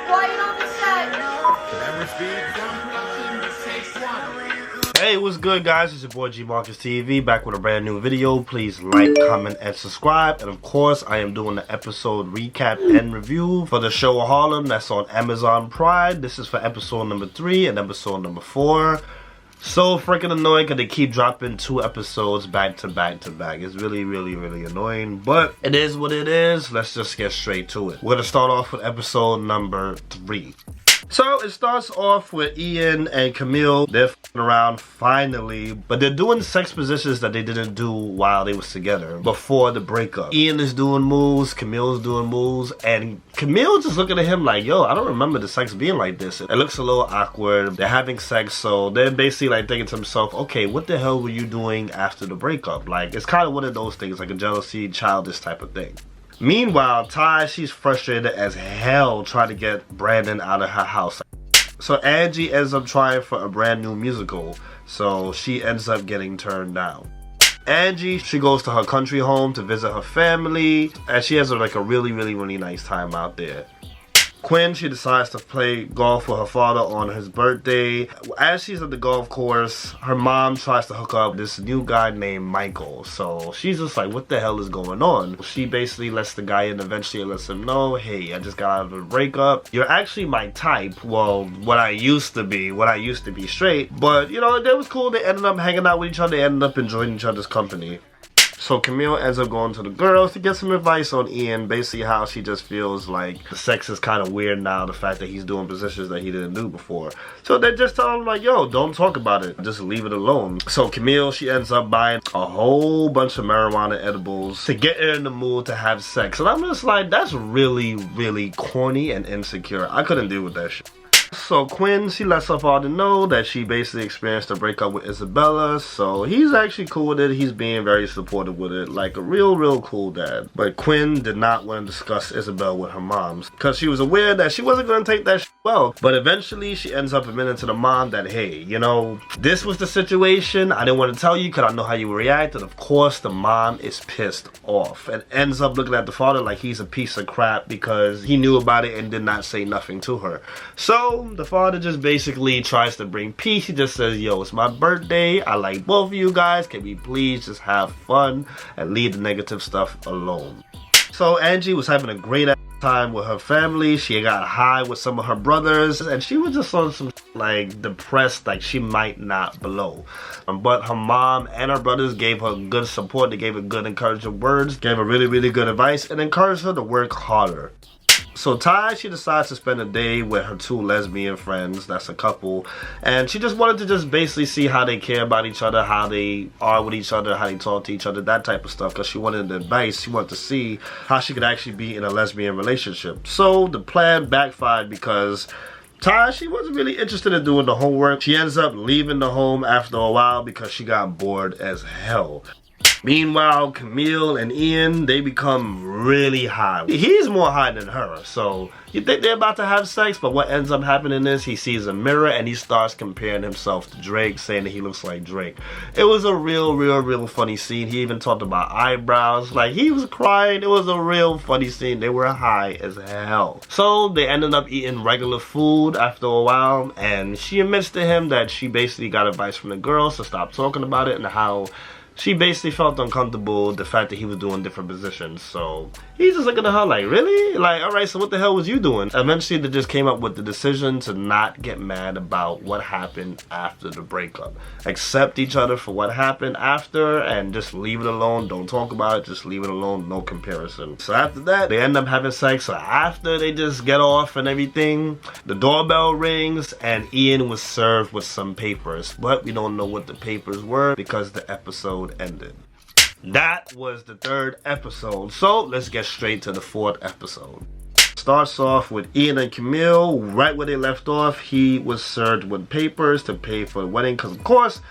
Quiet on the set. Hey, what's good, guys? It's your boy G Marcus TV, back with a brand new video. Please like, comment, and subscribe. And of course, I am doing the episode recap and review for the show Harlem that's on Amazon Prime. This is for episode number 3 and episode number 4. So freaking annoying because they keep dropping 2 episodes back to back to back. It's really annoying, but it is what it is. Let's just get straight to it. We're gonna start off with episode number 3. So it starts off with Ian and Camille. They're f***ing around finally, but they're doing sex positions that they didn't do while they was together before the breakup. Ian is doing moves, Camille's doing moves, and Camille's just looking at him like, yo, I don't remember the sex being like this. It looks a little awkward. They're having sex, so they're basically like thinking to themselves, okay, what the hell were you doing after the breakup? Like, it's kind of one of those things, like a jealousy, childish type of thing. Meanwhile, Ty, she's frustrated as hell trying to get Brandon out of her house. So Angie ends up trying for a brand new musical, so she ends up getting turned down. Angie, she goes to her country home to visit her family, and she has like a really nice time out there. Quinn, she decides to play golf with her father on his birthday. As she's at the golf course, her mom tries to hook up this new guy named Michael. So she's just like, what the hell is going on? She basically lets the guy in eventually and lets him know, hey, I just got out of a breakup. You're actually my type. Well, what I used to be straight. But, you know, it was cool. They ended up hanging out with each other. They ended up enjoying each other's company. So Camille ends up going to the girls to get some advice on Ian, basically how she just feels like the sex is kind of weird now, the fact that he's doing positions that he didn't do before. So they just tell him like, yo, don't talk about it, just leave it alone. So Camille, she ends up buying a whole bunch of marijuana edibles to get her in the mood to have sex. And I'm just like, that's really corny and insecure. I couldn't deal with that shit. So Quinn, she lets her father know that she basically experienced a breakup with Isabella, so he's actually cool with it. He's being very supportive with it, like a real cool dad. But Quinn did not want to discuss Isabella with her moms because she was aware that she wasn't going to take that shit well. But eventually she ends up admitting to the mom that, hey, you know, this was the situation. I didn't want to tell you because I know how you would react. And of course the mom is pissed off and ends up looking at the father like he's a piece of crap because he knew about it and did not say nothing to her. So the father just basically tries to bring peace. He just says, yo, it's my birthday. I like both of you guys. Can we please just have fun and leave the negative stuff alone? So Angie was having a great time with her family. She got high with some of her brothers and she was just on some like depressed, like she might not blow. But her mom and her brothers gave her good support. They gave her good encouraging words, gave her really good advice and encouraged her to work harder. So Ty, she decides to spend a day with her 2 lesbian friends, that's a couple, and she just wanted to just basically see how they care about each other, how they are with each other, how they talk to each other, that type of stuff, because she wanted the advice. She wanted to see how she could actually be in a lesbian relationship. So the plan backfired because Ty, she wasn't really interested in doing the homework. She ends up leaving the home after a while because she got bored as hell. Meanwhile, Camille and Ian, they become really high. He's more high than her, so you think they're about to have sex, but what ends up happening is he sees a mirror and he starts comparing himself to Drake, saying that he looks like Drake. It was a real funny scene. He even talked about eyebrows, like he was crying. It was a real funny scene. They were high as hell. So they ended up eating regular food after a while, and she admits to him that she basically got advice from the girls to stop talking about it and how she basically felt uncomfortable the fact that he was doing different positions. So he's just looking at her like, really? Like, alright, so what the hell was you doing? Eventually they just came up with the decision to not get mad about what happened after the breakup. Accept each other for what happened after and just leave it alone. Don't talk about it, just leave it alone, no comparison. So after that, they end up having sex. So after they just get off and everything, the doorbell rings and Ian was served with some papers. But we don't know what the papers were because the episode ended. That was the 3rd episode, so let's get straight to the 4th episode. Starts off with Ian and Camille. Right where they left off, he was served with papers to pay for the wedding because of course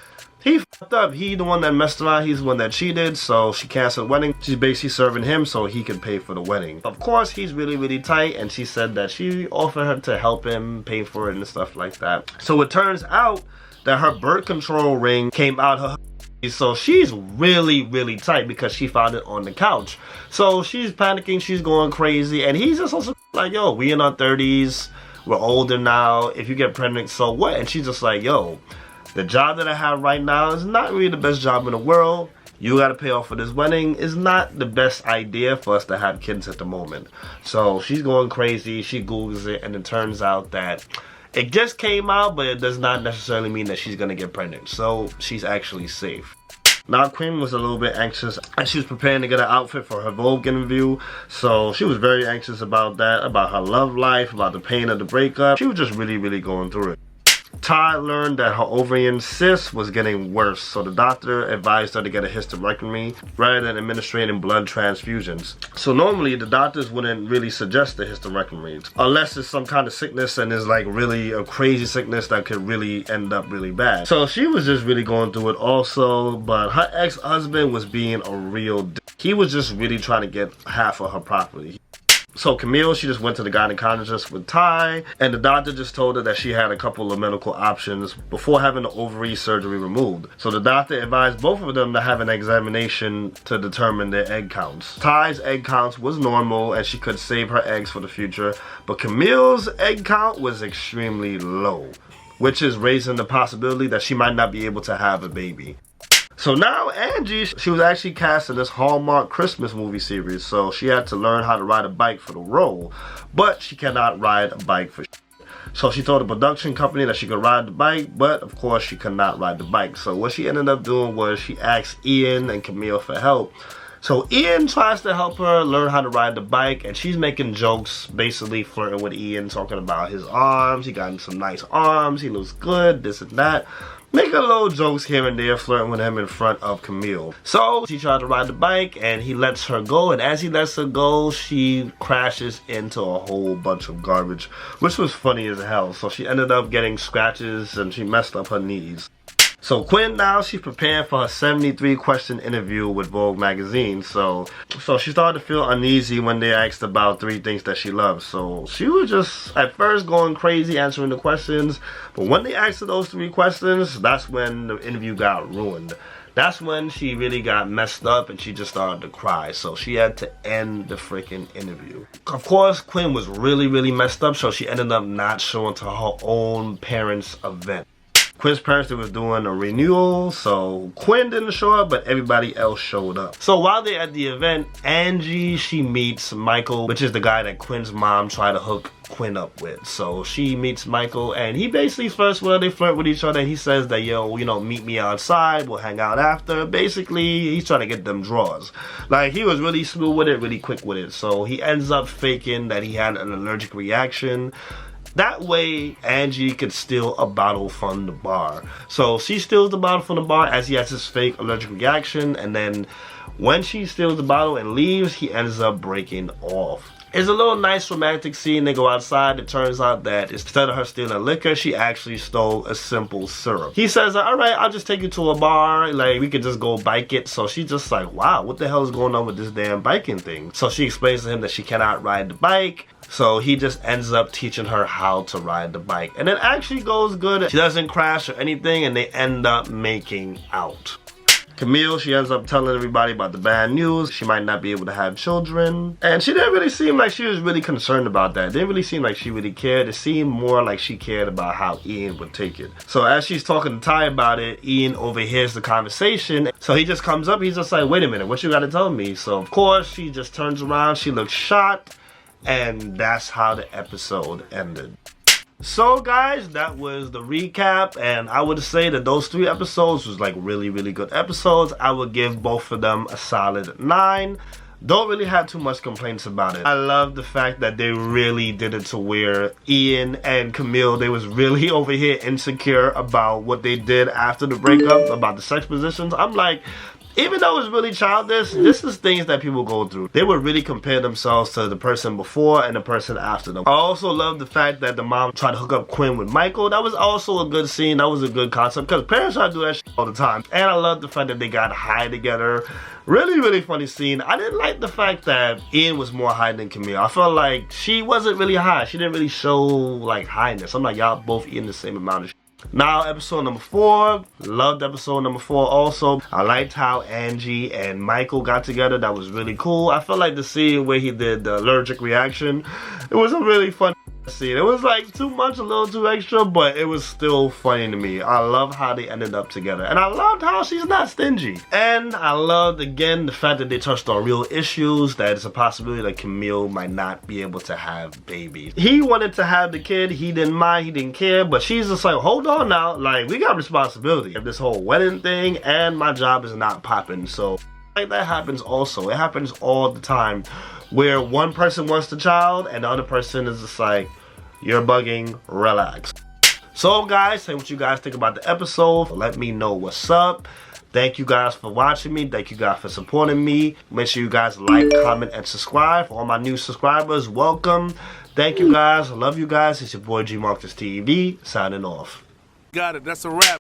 he fucked up. He the one that messed around, he's the one that cheated, so she canceled the wedding. She's basically serving him so he can pay for the wedding. Of course he's really tight, and she said that she offered her to help him pay for it and stuff like that. So it turns out that her birth control ring came out her. So she's really tight because she found it on the couch. So she's panicking, she's going crazy, and he's just also like, yo, we in our 30s. we're older now. If you get pregnant, so what? And she's just like, yo, the job that I have right now is not really the best job in the world. You gotta pay off for this wedding. It's not the best idea for us to have kids at the moment. So she's going crazy. She Googles it, and it turns out that it just came out, but it does not necessarily mean that she's gonna get pregnant. So she's actually safe. Now Quinn was a little bit anxious as she was preparing to get an outfit for her Vogue interview. So she was very anxious about that, about her love life, about the pain of the breakup. She was just really going through it. Ty learned that her ovarian cyst was getting worse, so the doctor advised her to get a hysterectomy rather than administering blood transfusions. So normally the doctors wouldn't really suggest a hysterectomy unless it's some kind of sickness and is like really a crazy sickness that could really end up really bad. So she was just really going through it also, but her ex-husband was being a real dick. He was just really trying to get half of her property. So Camille, she just went to the gynecologist with Ty, and the doctor just told her that she had a couple of medical options before having the ovary surgery removed. So the doctor advised both of them to have an examination to determine their egg counts. Ty's egg counts was normal and she could save her eggs for the future, but Camille's egg count was extremely low, which is raising the possibility that she might not be able to have a baby. So now Angie, she was actually cast in this Hallmark Christmas movie series, so she had to learn how to ride a bike for the role, but she cannot ride a bike for shit. So she told the production company that she could ride the bike, but of course she could not ride the bike. So what she ended up doing was she asked Ian and Camille for help. So Ian tries to help her learn how to ride the bike, and she's making jokes, basically flirting with Ian, talking about his arms. He got some nice arms, he looks good, this and that. Making little jokes here and there, flirting with him in front of Camille. So she tried to ride the bike and he lets her go, and as he lets her go, she crashes into a whole bunch of garbage, which was funny as hell. So she ended up getting scratches and she messed up her knees. So Quinn now, she's preparing for her 73-question interview with Vogue magazine. So she started to feel uneasy when they asked about 3 things that she loves. So she was just at first going crazy answering the questions, but when they asked her those 3 questions, that's when the interview got ruined. That's when she really got messed up and she just started to cry. So she had to end the freaking interview. Of course, Quinn was really messed up, so she ended up not showing to her own parents' event. Quinn's parents was doing a renewal, so Quinn didn't show up, but everybody else showed up. So while they're at the event, Angie, she meets Michael, which is the guy that Quinn's mom tried to hook Quinn up with. So she meets Michael, and he basically first, well, they flirt with each other. He says that, yo, you know, meet me outside, we'll hang out after. Basically, he's trying to get them draws. Like, he was really smooth with it, really quick with it. So he ends up faking that he had an allergic reaction. That way, Angie could steal a bottle from the bar. So she steals the bottle from the bar as he has his fake allergic reaction, and then when she steals the bottle and leaves, he ends up breaking off. It's a little nice romantic scene. They go outside. It turns out that instead of her stealing liquor, she actually stole a simple syrup. He says, all right, I'll just take you to a bar. Like, we could just go bike it. So she's just like, wow, what the hell is going on with this damn biking thing? So she explains to him that she cannot ride the bike. So he just ends up teaching her how to ride the bike. And it actually goes good. She doesn't crash or anything, and they end up making out. Camille, she ends up telling everybody about the bad news. She might not be able to have children. And she didn't really seem like she was really concerned about that. It didn't really seem like she really cared. It seemed more like she cared about how Ian would take it. So as she's talking to Ty about it, Ian overhears the conversation. So he just comes up, he's just like, wait a minute, what you gotta tell me? So of course, she just turns around, she looks shocked, and that's how the episode ended. So guys, that was the recap, and I would say that those 3 episodes was like really good episodes. I would give both of them a solid 9. Don't really have too much complaints about it. I love the fact that they really did it to where Ian and Camille, they was really over here insecure about what they did after the breakup, about the sex positions. I'm like, even though it's really childish, this is things that people go through. They would really compare themselves to the person before and the person after them. I also love the fact that the mom tried to hook up Quinn with Michael. That was also a good scene. That was a good concept because parents try to do that shit all the time. And I love the fact that they got high together. Really funny scene. I didn't like the fact that Ian was more high than Camille. I felt like she wasn't really high. She didn't really show like highness. I'm like, y'all both eating the same amount of shit. Now, episode number 4. Loved episode number 4 also. I liked how Angie and Michael got together. That was really cool. I felt like the scene where he did the allergic reaction, it was a really fun See, it was like too much, a little too extra, but it was still funny to me. I love how they ended up together. And I loved how she's not stingy. And I loved, again, the fact that they touched on real issues, that it's a possibility that Camille might not be able to have babies. He wanted to have the kid, he didn't mind, he didn't care, but she's just like, hold on now, like, we got responsibility of this whole wedding thing, and my job is not popping. So, like, that happens also. It happens all the time, where one person wants the child, and the other person is just like, you're bugging, relax. So guys, say what you guys think about the episode. Let me know what's up. Thank you guys for watching me. Thank you guys for supporting me. Make sure you guys like, comment, and subscribe. For all my new subscribers, welcome. Thank you guys. I love you guys. It's your boy G Marcus TV, signing off. Got it. That's a wrap.